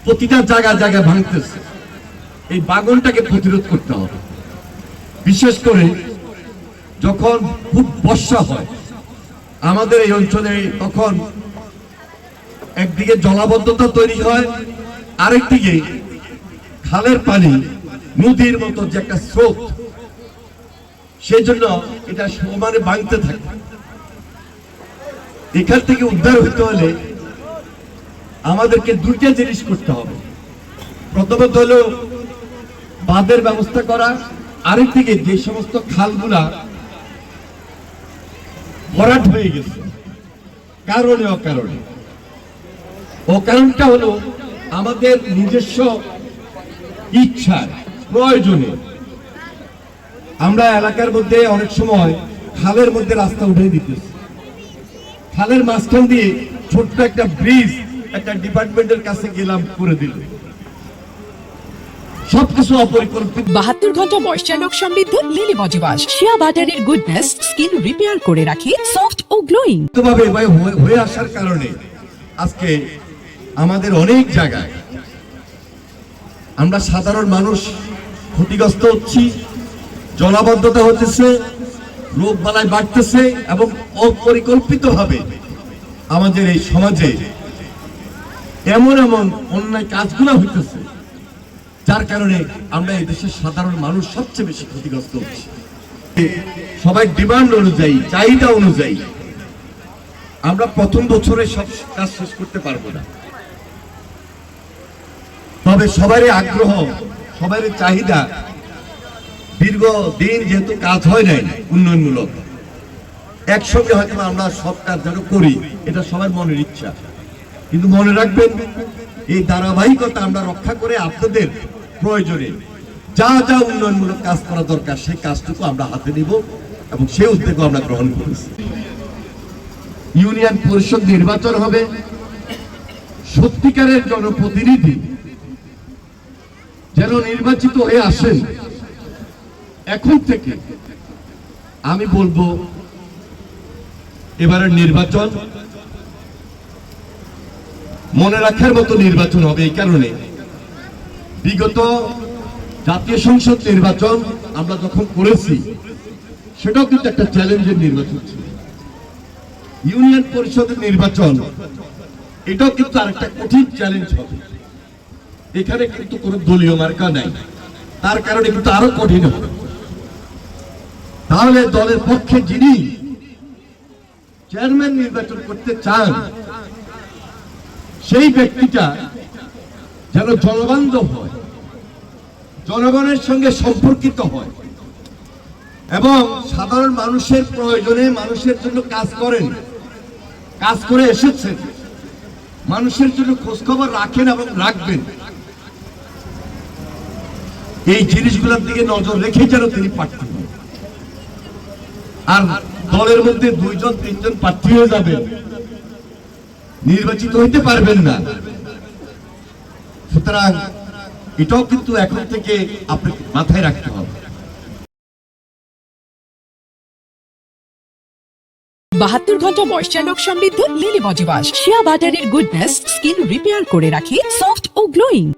প্রতিটা জায়গায় জায়গায় ভাঙতেছে। এই বাগনটাকে প্রতিরোধ করতে হবে। বিশেষ করে যখন খুব বর্ষা হয় আমাদের এই অঞ্চলে, তখন একদিকে জলাবদ্ধতা তৈরি হয়, আরেকদিকে খালের পানি নদীর মতো যে একটা স্রোত, সেই জন্য এটা সমানে ভাঙতে থাকে। এখান থেকে উদ্ধার হইতে হলে আমাদেরকে দুইটা জিনিস করতে হবে। প্রথমত হলো বাঁধের ব্যবস্থা করা, আরেকদিকে যে সমস্ত খালগুলা ভরাট হয়ে গেছে কারণে অকারণে, অকারণটা হলো আমাদের নিজস্ব ইচ্ছা প্রয়োজনে আমরা এলাকার মধ্যে অনেক সময় খালের মধ্যে রাস্তা উঠে দিতেছি। খালের মাঝখান দিয়ে ছোট্ট একটা ব্রিজ একটা ডিপার্টমেন্টের কাছে গেলাম করে দিল, সবকিছু অপরিকল্পিত। 72 ঘন্টা ময়েশ্চার লক সমৃদ্ধ লিলি বডি ওয়াশ, শিয়া বাটারের গুডনেস স্কিন রিপেয়ার করে রাখে সফট ও গ্লোয়িং। ভাবে হয়ে আসার কারণে আজকে আমাদের অনেক জায়গায় আমরা সাধারণ মানুষ ক্ষতিগ্রস্ত হচ্ছি, জলাবদ্ধতা হতেছে, রোগ বালাই বাড়তেছে এবং অপরিকল্পিতভাবে আমাদের এই সমাজে এমন এমন অন্যায় কাজগুলো হইতেছে, যার কারণে আমরা এই দেশের সাধারণ মানুষ সবচেয়ে বেশি ক্ষতিগ্রস্ত হচ্ছি। সবাই ডিমান্ড অনুযায়ী, চাহিদা অনুযায়ী আমরা প্রথম বছরে সব কাজ শেষ করতে পারবো না, তবে সবারই আগ্রহ, সবারই চাহিদা, দীর্ঘদিন যেহেতু কাজ হয় নাই উন্নয়নমূলক, একসঙ্গে হয়তো আমরা সব কাজ যেন করি, এটা সবার মনের ইচ্ছা। কিন্তু মনে রাখবেন, এই ধারাবাহিকতা আমরা রক্ষা করে আপনাদের প্রয়োজনে যা যা উন্নয়নমূলক কাজ করা দরকার সেই কাজটুকু আমরা হাতে নিব এবং সেই উদ্যোগ আমরা গ্রহণ করেছি। ইউনিয়ন পরিষদ নির্বাচন হবে, সত্যিকারের জনপ্রতিনিধি যেন নির্বাচিত হয়ে আসেন। এখন থেকে আমি বলবো এবারের নির্বাচন মনে রাখার মতো নির্বাচন হবে। এই কারণে বিগত জাতীয় সংসদ নির্বাচন আমরা যখন করেছি সেটাও কিন্তু একটা চ্যালেঞ্জের নির্বাচন ছিল। ইউনিয়ন পরিষদের নির্বাচন এটাও কিন্তু আরেকটা কঠিন চ্যালেঞ্জ হবে। এখানে কিন্তু কোনো দলীয় মার্কা নাই, তার কারণে কিন্তু আরো কঠিন হবে। তাহলে দলের পক্ষে যিনি চেয়ারম্যান নির্বাচন করতে চান সেই ব্যক্তিটা যেন জনবান্ধব হয়, জনগণের সঙ্গে সম্পর্কিত হয় এবং সাধারণ মানুষের প্রয়োজনে মানুষের জন্য কাজ করেন, কাজ করে এসেছেন, মানুষের জন্য খোঁজখবর রাখেন এবং রাখবেন। এই জিনিসগুলোর দিকে নজর রেখে যেন তিনি প্রার্থী হন। আর দলের মধ্যে 2-3 প্রার্থী হয়ে যাবেন, নির্বাচিত হইতে পারবেন না। সুতরাং এটাও কিন্তু এখন থেকে আপনাকে মাথায় রাখতে হবে। 72 ঘন্টা ময়েশ্চার লক সমৃদ্ধ লিলি বডি ওয়াশ, শিয়া বাটারের গুডনেস স্কিন রিপেয়ার করে রাখে সফট ও গ্লোয়িং।